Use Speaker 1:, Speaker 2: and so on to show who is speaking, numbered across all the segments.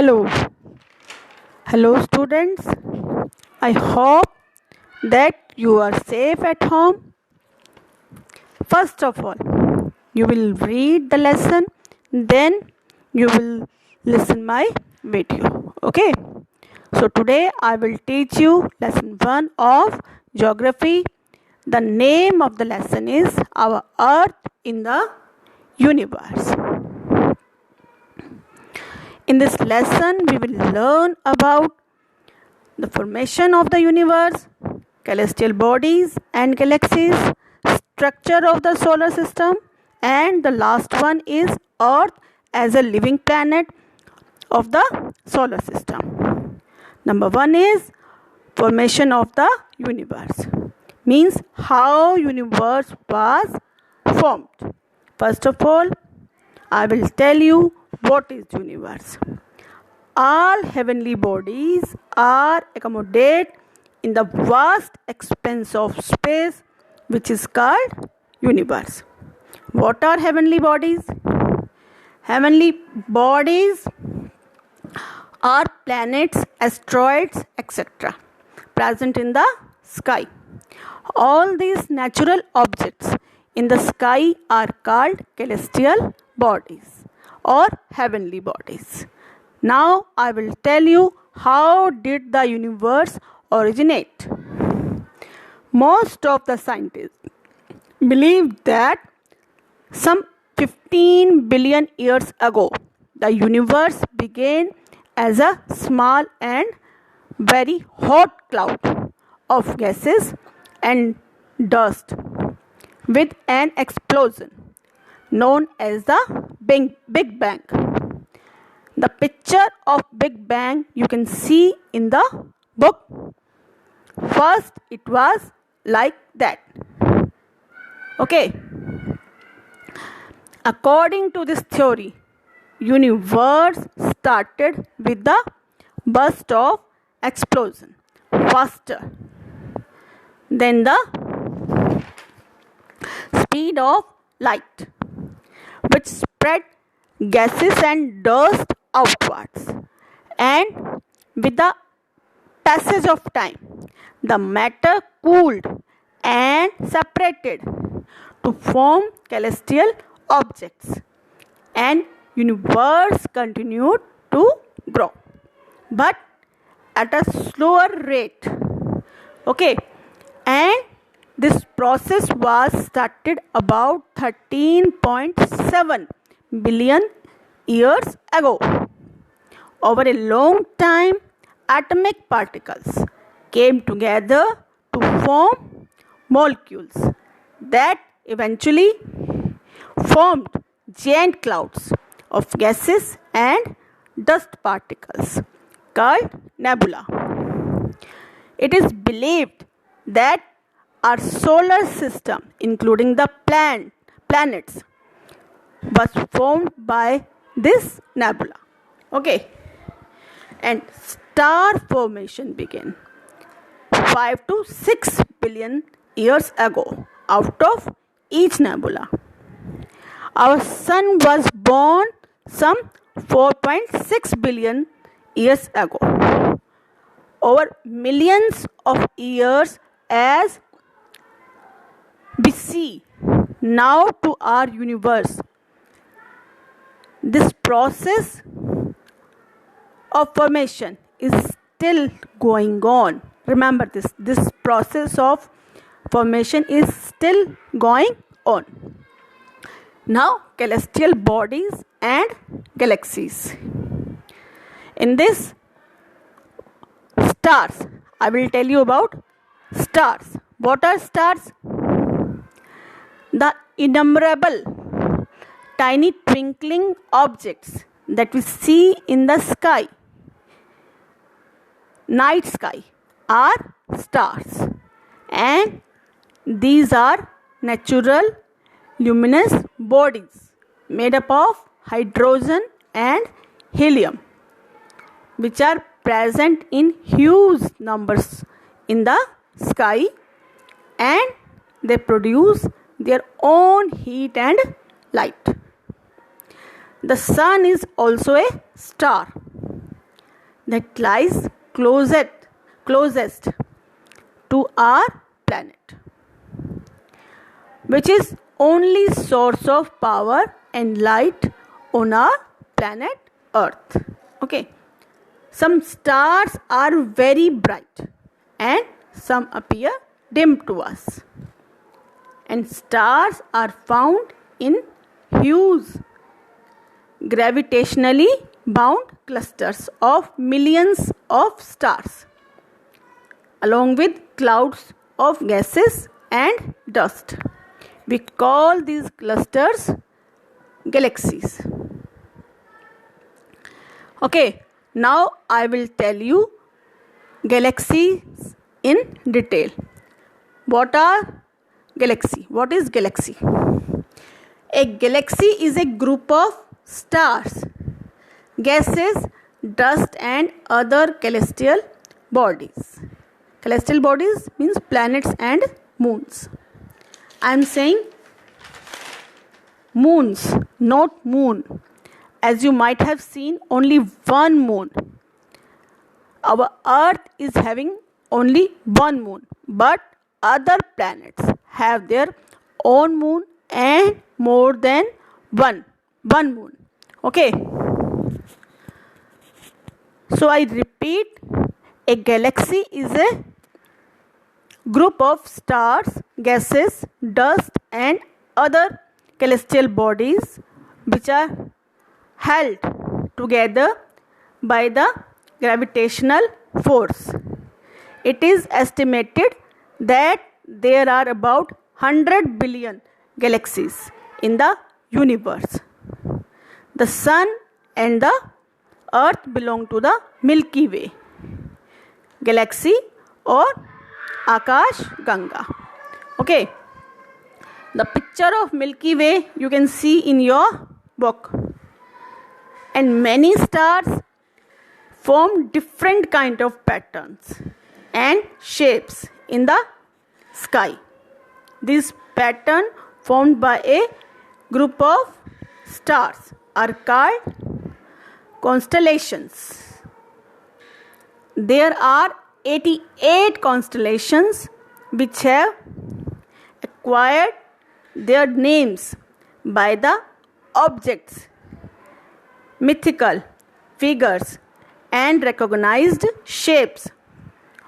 Speaker 1: Hello, students. I hope that you are safe at home. First of all, you will read the lesson, then you will listen my video. Okay? So today I will teach you lesson 1 of geography. The name of the lesson is Our Earth in the Universe. In this lesson, we will learn about the formation of the universe, celestial bodies and galaxies, structure of the solar system, and the last one is Earth as a living planet of the solar system. Number 1 is formation of the universe, means how universe was formed. First of all, I will tell you what is universe. All heavenly bodies are accommodated in the vast expanse of space which is called universe. What are heavenly bodies? Heavenly bodies are planets, asteroids, etc. present in the sky. All these natural objects in the sky are called celestial bodies or heavenly bodies. Now I will tell you how did the universe originate. Most of the scientists believe that some 15 billion years ago the universe began as a small and very hot cloud of gases and dust with an explosion known as the Big Bang. The picture of Big Bang you can see in the book. First it was like that. Okay. According to this theory, universe started with the burst of explosion faster than the speed of light, which spread gases and dust outwards, and with the passage of time the matter cooled and separated to form celestial objects, and universe continued to grow but at a slower rate. Okay, and this process was started about 13.7 billion years ago. Over a long time, atomic particles came together to form molecules that eventually formed giant clouds of gases and dust particles called nebula. It is believed that our solar system, including the planets, was formed by this nebula. Okay, and star formation began 5 to 6 billion years ago out of each nebula. Our sun was born some 4.6 billion years ago. Over millions of years as we see now to our universe. This process of formation is still going on. Remember this process of formation is still going on. Now, celestial bodies and galaxies. In this, stars. I will tell you about stars. What are stars? The innumerable tiny twinkling objects that we see in the sky, night sky, are stars, and these are natural luminous bodies made up of hydrogen and helium, which are present in huge numbers in the sky, and they produce their own heat and light. The sun is also a star. that lies closest to our planet, which is only source of power and light on our planet Earth. Okay, some stars are very bright and some appear dim to us, and stars are found in huge gravitationally bound clusters of millions of stars, along with clouds of gases and dust. We call these clusters galaxies. Okay, now I will tell you galaxies in detail. What are galaxy? What is galaxy? A galaxy is a group of stars, gases, dust and other celestial bodies. Celestial bodies means planets and moons. I am saying moons, not moon. As you might have seen, only one moon. Our Earth is having only one moon, but other planets have their own moon and more than one moon. Okay. So I repeat, a galaxy is a group of stars, gases, dust and other celestial bodies which are held together by the gravitational force. It is estimated that there are about 100 billion galaxies in the universe. The Sun and the Earth belong to the Milky Way galaxy or Akash Ganga. Okay. The picture of Milky Way you can see in your book. And many stars form different kind of patterns and shapes in the sky. This pattern formed by a group of stars are called constellations. There are 88 constellations which have acquired their names by the objects, mythical figures and recognized shapes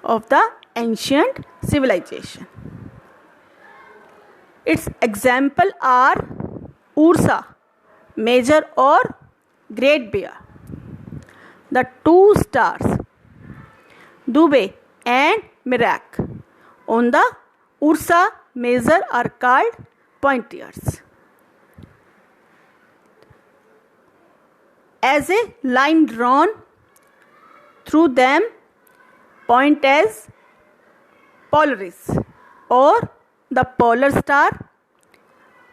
Speaker 1: of the ancient civilization. Its examples are Ursa, Major or Great Bear. The two stars, Dubhe and Merak, on the Ursa Major are called pointers. As a line drawn through them point as Polaris or the polar star,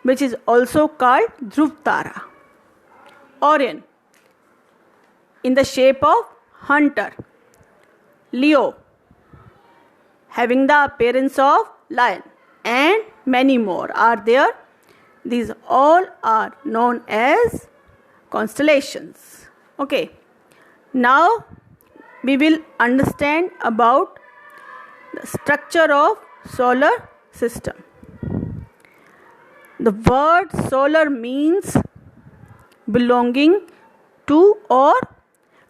Speaker 1: which is also called Dhruv Tara. Orion in the shape of hunter. Leo having the appearance of lion, and many more are there. These all are known as constellations. Okay, now we will understand about the structure of solar system. The word solar means belonging to or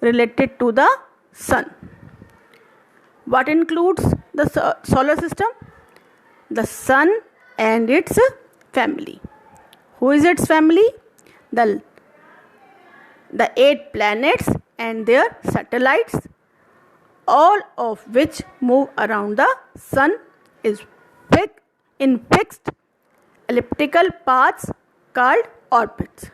Speaker 1: related to the sun. What includes the solar system? The sun and its family. Who is its family? The 8 planets and their satellites, all of which move around the sun in fixed elliptical paths called orbits.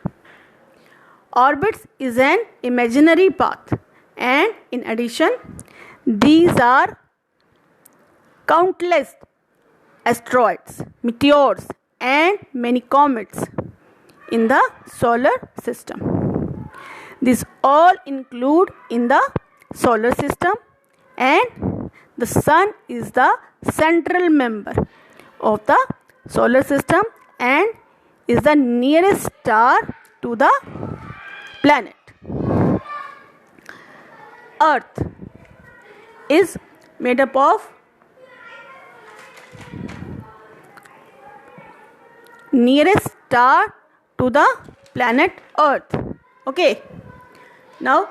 Speaker 1: Orbits is an imaginary path, and in addition, these are countless asteroids, meteors, and many comets in the solar system. These all include in the solar system, and the sun is the central member of the solar system and is the nearest star to the planet. Earth is made up of nearest star to the planet Earth. Okay. Now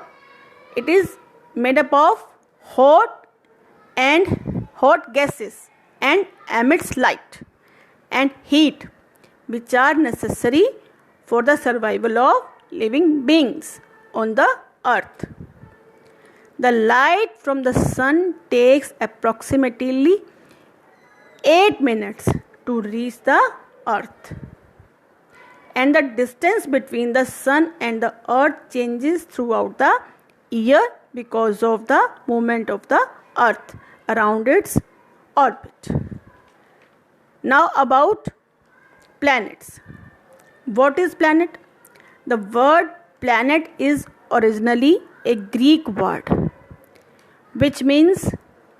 Speaker 1: it is made up of hot gases and emits light and heat, which are necessary for the survival of living beings on the earth. The light from the sun takes approximately 8 minutes to reach the earth, and the distance between the sun and the earth changes throughout the year because of the movement of the earth around its orbit. Now about planets. What is planet? The word planet is originally a Greek word which means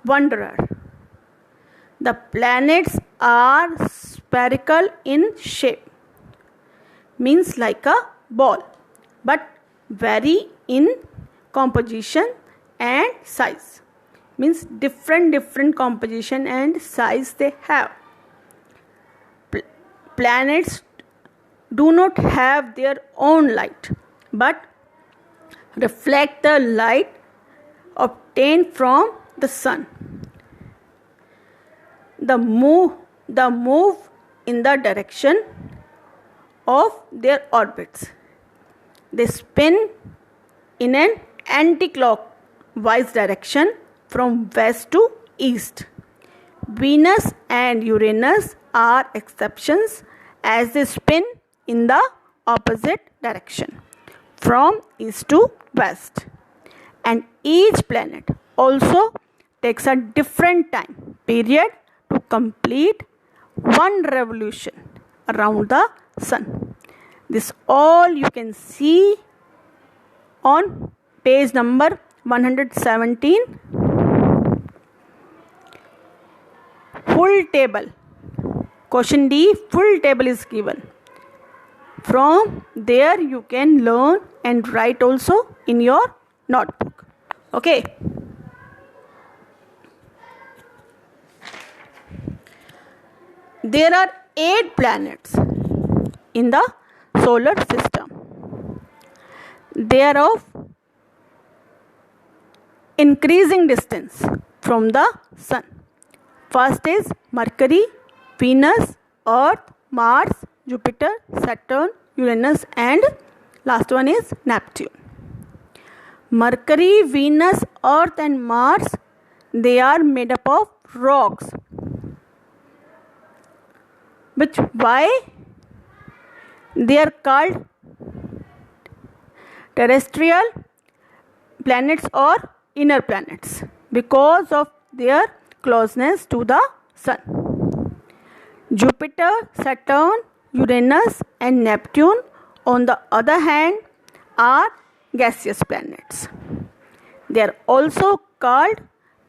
Speaker 1: wanderer. The planets are spherical in shape, means like a ball, but vary in composition and size, means different composition and size they have. Planets do not have their own light but reflect the light obtained from the sun. They move in the direction of their orbits. They spin in an anti-clockwise direction from west to east. Venus and Uranus are exceptions as they spin in the opposite direction from east to west. And each planet also takes a different time period to complete one revolution around the sun. This all you can see on page number 117. Full table. Question D, full table is given. From there you can learn and write also in your notebook. Okay. There are 8 planets in the solar system. They are of increasing distance from the sun. First is Mercury, Venus, Earth, Mars, Jupiter, Saturn, Uranus, and last one is Neptune. Mercury, Venus, Earth and Mars, they are made up of rocks. Which why they are called terrestrial planets or inner planets? Because of their closeness to the sun. Jupiter, Saturn, Uranus and Neptune on the other hand are gaseous planets. They are also called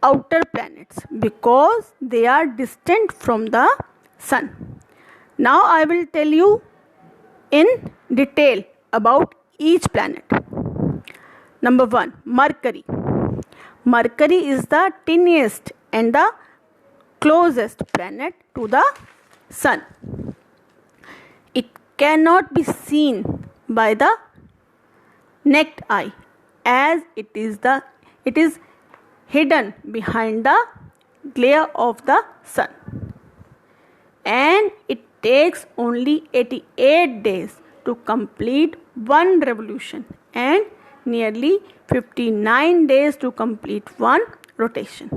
Speaker 1: outer planets because they are distant from the sun. Now I will tell you in detail about each planet. Number 1, Mercury. Mercury is the tiniest and the closest planet to the sun. It cannot be seen by the naked eye as it is hidden behind the glare of the sun, and it takes only 88 days to complete one revolution and nearly 59 days to complete one rotation.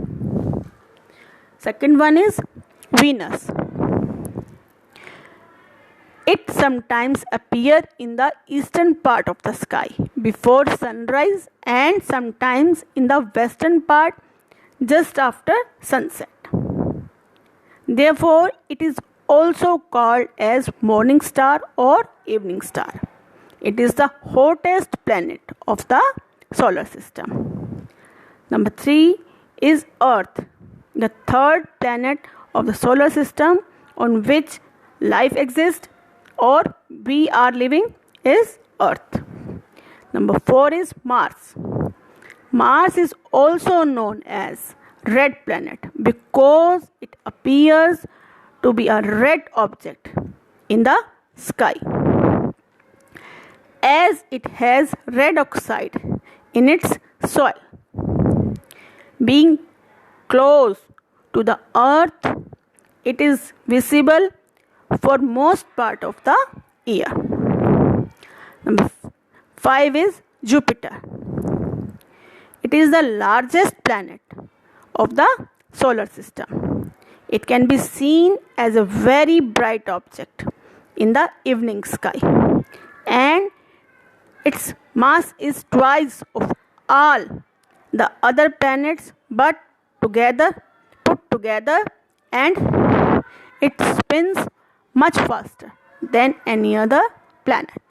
Speaker 1: Second one is Venus. It sometimes appears in the eastern part of the sky before sunrise and sometimes in the western part just after sunset. Therefore, it is also called as morning star or evening star. It is the hottest planet of the solar system. Number 3 is Earth, the third planet of the solar system on which life exists or we are living is Earth. Number 4 is Mars. Mars is also known as red planet because it appears to be a red object in the sky, as it has red oxide in its soil. Being close to the earth, it is visible for most part of the year. Number 5 is Jupiter. It is the largest planet of the solar system. It can be seen as a very bright object in the evening sky, and its mass is twice of all the other planets but put together, and it spins much faster than any other planet.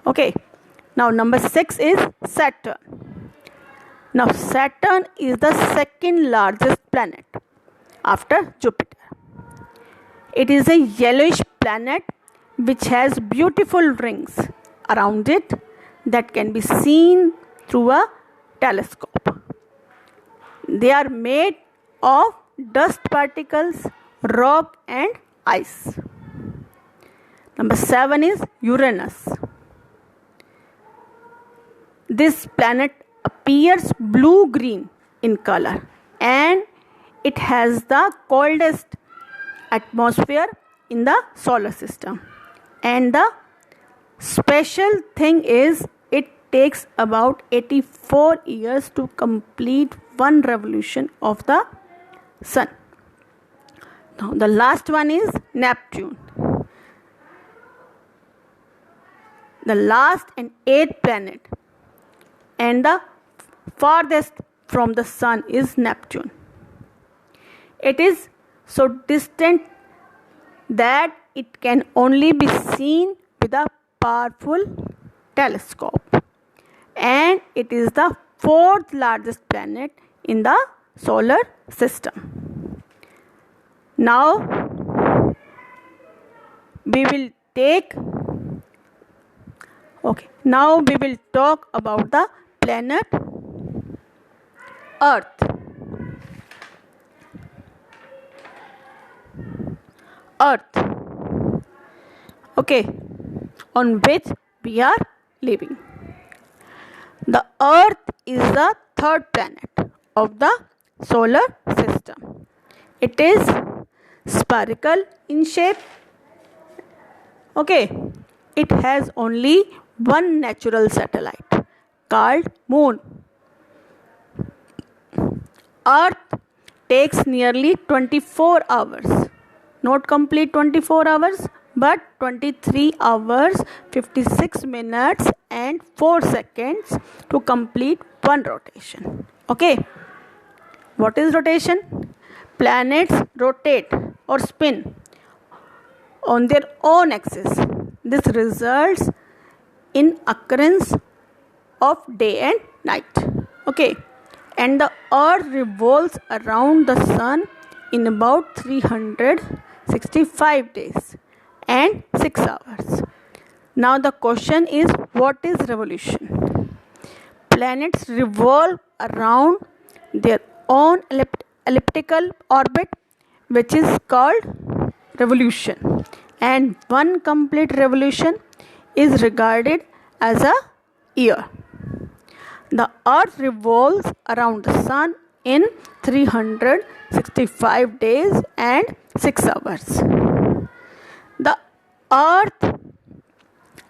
Speaker 1: Okay, now number 6 is Saturn. Now Saturn is the second largest planet after Jupiter. It is a yellowish planet which has beautiful rings around it that can be seen through a telescope. They are made of dust particles, rock and ice. Number 7 is Uranus. This planet appears blue-green in color, and it has the coldest atmosphere in the solar system. And the special thing is it takes about 84 years to complete one revolution of the sun. Now the last one is Neptune. The last and eighth planet and the farthest from the sun is Neptune. It is so distant that it can only be seen with a powerful telescope, and it is the fourth largest planet in the solar system. Now we will talk about the planet Earth. Okay, on which we are living. The Earth is the third planet of the solar system. It is spherical in shape. Okay, it has only one natural satellite called Moon. Earth takes nearly 24 hours, not complete 24 hours, but 23 hours, 56 minutes and 4 seconds to complete one rotation. Okay, what is rotation? Planets rotate or spin on their own axis. This results in occurrence of day and night. Okay, and the earth revolves around the sun in about 365 days and 6 hours. Now the question is, what is revolution? Planets revolve around their own elliptical orbit, which is called revolution, and one complete revolution is regarded as a year. The earth revolves around the sun in 365 days and 6 hours. The earth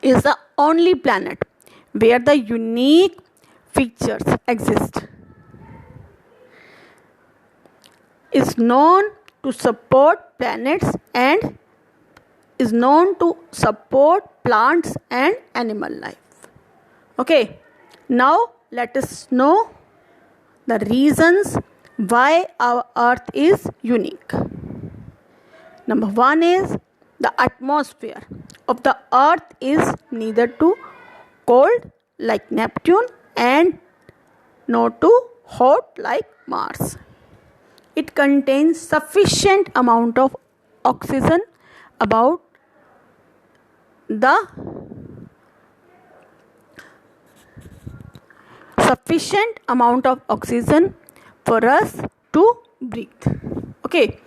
Speaker 1: is the only planet where the unique features exist. Is known to support planets and is known to support plants and animal life. Okay, now let us know the reasons why our earth is unique. Number 1 is the atmosphere of the earth is neither too cold like Neptune and nor too hot like Mars. It contains sufficient amount of oxygen about the sufficient amount of oxygen for us to breathe. Okay,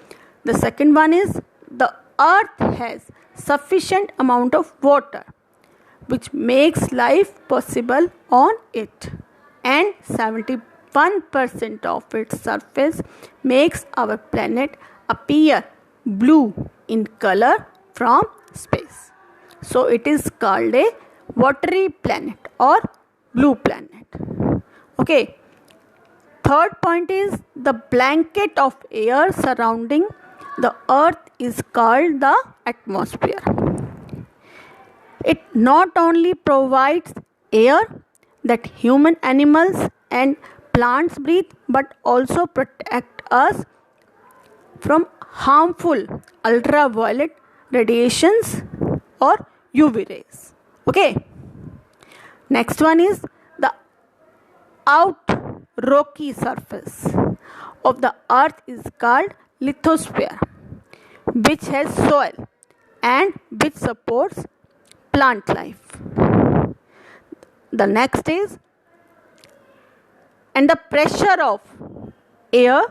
Speaker 1: the second one is the earth has sufficient amount of water which makes life possible on it, and 71% of its surface makes our planet appear blue in color from space. So it is called a watery planet or blue planet. Okay. Third point is the blanket of air surrounding the earth is called the atmosphere. It not only provides air that human animals and plants breathe, but also protect us from harmful ultraviolet radiations or UV rays. Okay. Next one is the out rocky surface of the earth is called lithosphere, which has soil and which supports plant life. The next is, and the pressure of air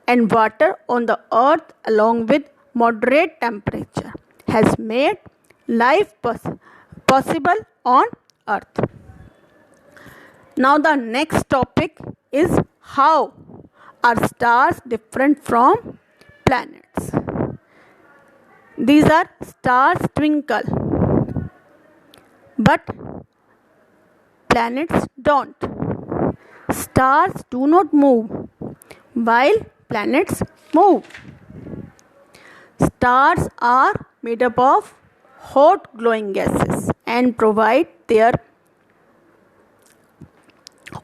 Speaker 1: and water on the earth along with moderate temperature has made life possible on earth. Now the next topic is how are stars different from planets. These are stars twinkle, but planets don't. Stars do not move while planets move. Stars are made up of hot glowing gases and provide their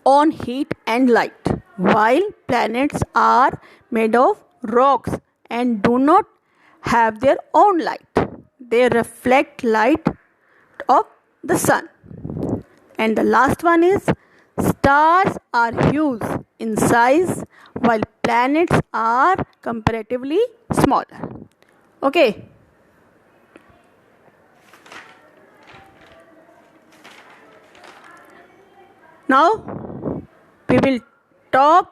Speaker 1: own heat and light, while planets are made of rocks and do not have their own light. They reflect light of the sun. And the last one is stars are huge in size while planets are comparatively smaller. Okay. Now we will talk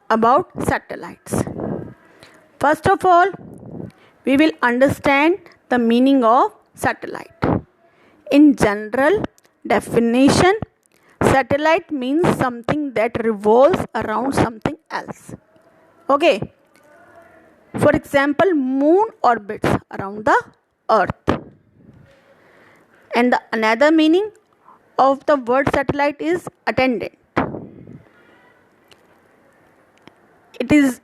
Speaker 1: about satellites. First of all, we will understand the meaning of satellite. In general definition, satellite means something that revolves around something else. Okay. For example, moon orbits around the earth. And the another meaning of the word satellite is attendant. It is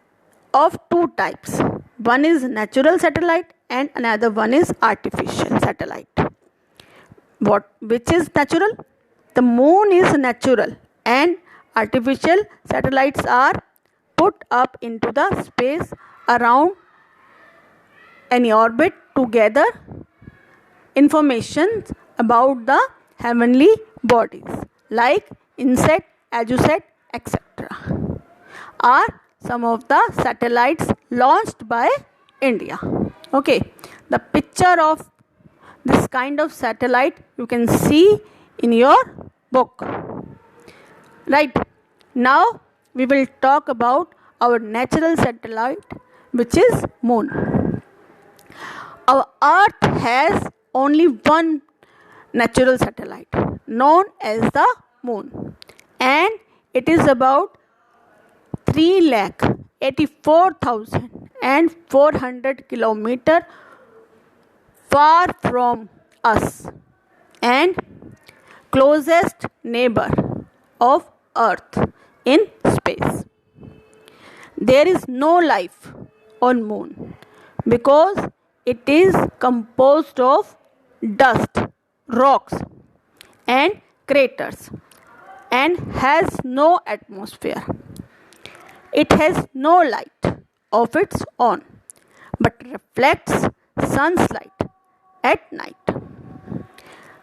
Speaker 1: of two types. One is natural satellite and another one is artificial satellite. Which is natural? The moon is natural and artificial satellites are put up into the space around any orbit to gather information about the heavenly bodies like INSAT, AJUSAT, etc. are some of the satellites launched by India. Okay, the picture of this kind of satellite you can see in your book. Right, now we will talk about our natural satellite, which is moon. Our earth has only one natural satellite known as the moon, and it is about 3,84,400 kilometers far from us and closest neighbor of earth in space. There is no life on moon because it is composed of dust, rocks and craters and has no atmosphere. It has no light of its own but reflects sun's light at night.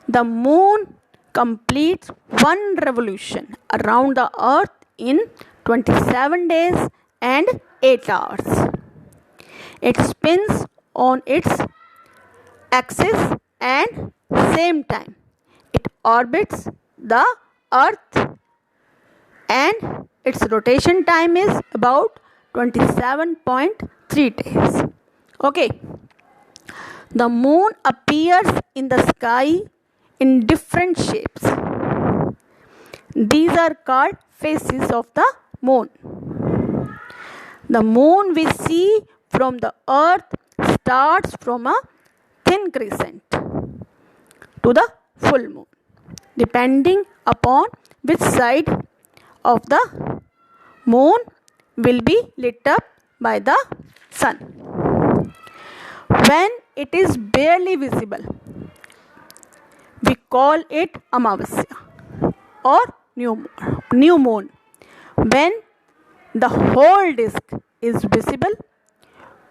Speaker 1: The moon completes one revolution around the earth in 27 days and 8 hours. It spins on its axis and same time it orbits the earth and its rotation time is about 27.3 days. Okay. The moon appears in the sky in different shapes. These are called phases of the moon. The moon we see from the earth starts from a thin crescent to the full moon, depending upon which side of the moon will be lit up by the sun. When it is barely visible, we call it Amavasya or new moon. When the whole disk is visible,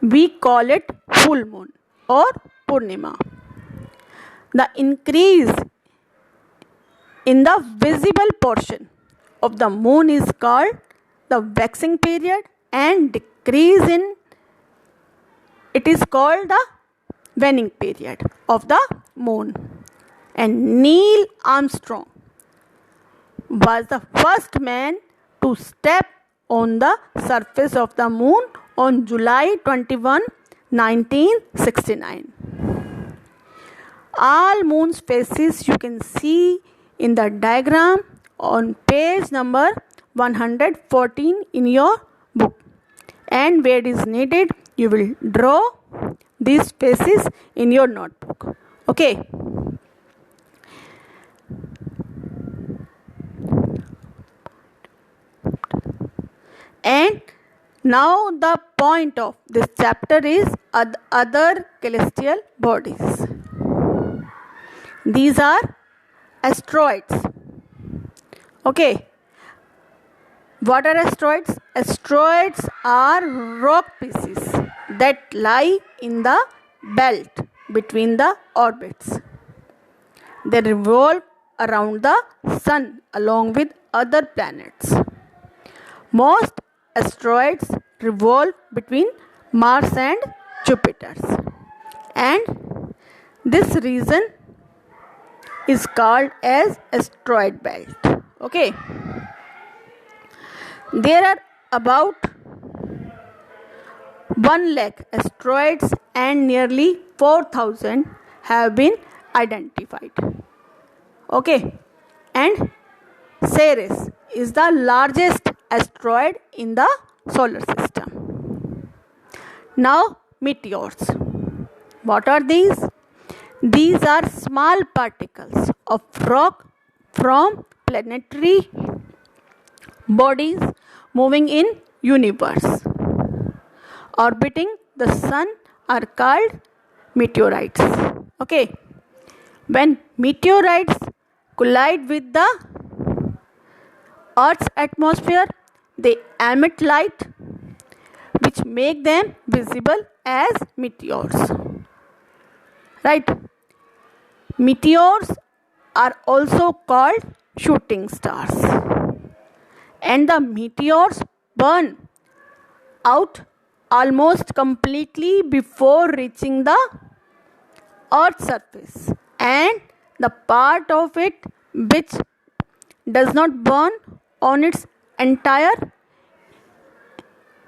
Speaker 1: we call it full moon or Purnima. The increase in the visible portion of the moon is called the waxing period, and decrease in it is called the waning period of the moon. And Neil Armstrong was the first man to step on the surface of the moon on July 21, 1969. All moon's phases you can see in the diagram on page number 114 in your book, and where it is needed you will draw these phases in your notebook. Okay. And now the point of this chapter is other celestial bodies. These are asteroids. Okay. What are asteroids? Asteroids are rock pieces that lie in the belt between the orbits. They revolve around the sun along with other planets. Most asteroids revolve between Mars and Jupiter, and this region is called as asteroid belt. Okay. There are about 1 lakh asteroids and nearly 4,000 have been identified. Okay. And Ceres is the largest asteroid in the solar system. Now, meteors. What are these? These are small particles of rock from planetary bodies moving in universe. Orbiting the sun are called meteorites. Okay. When meteorites collide with the Earth's atmosphere, they emit light which make them visible as meteors. Right? Meteors are also called shooting stars. And the meteors burn out almost completely before reaching the Earth's surface. And the part of it which does not burn on its entire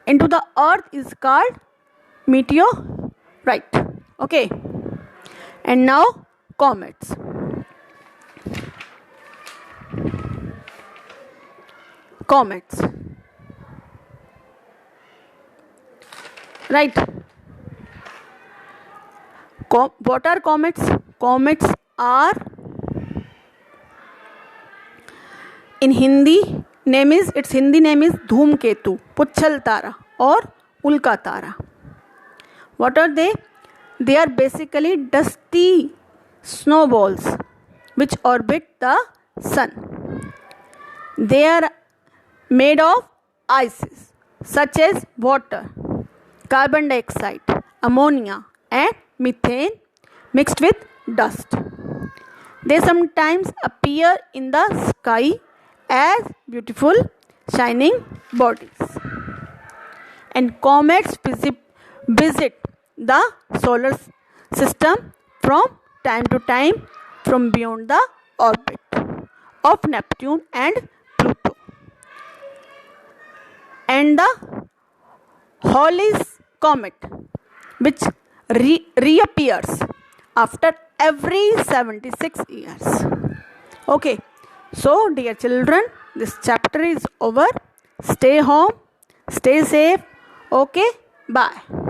Speaker 1: into the earth is called meteorite. Okay. And now comets. Comets. Right. What are comets? Comets are in Hindi its Hindi name is Dhoomketu, Puchhal Tara or Ulka Tara. What are they? They are basically dusty snowballs which orbit the sun. They are made of ices such as water, carbon dioxide, ammonia and methane mixed with dust. They sometimes appear in the sky as beautiful shining bodies. And comets visit the solar system from time to time from beyond the orbit of Neptune and Pluto. and the Halley's Comet, which reappears after every 76 years. Okay, so dear children, this chapter is over. Stay home, stay safe. Okay, bye.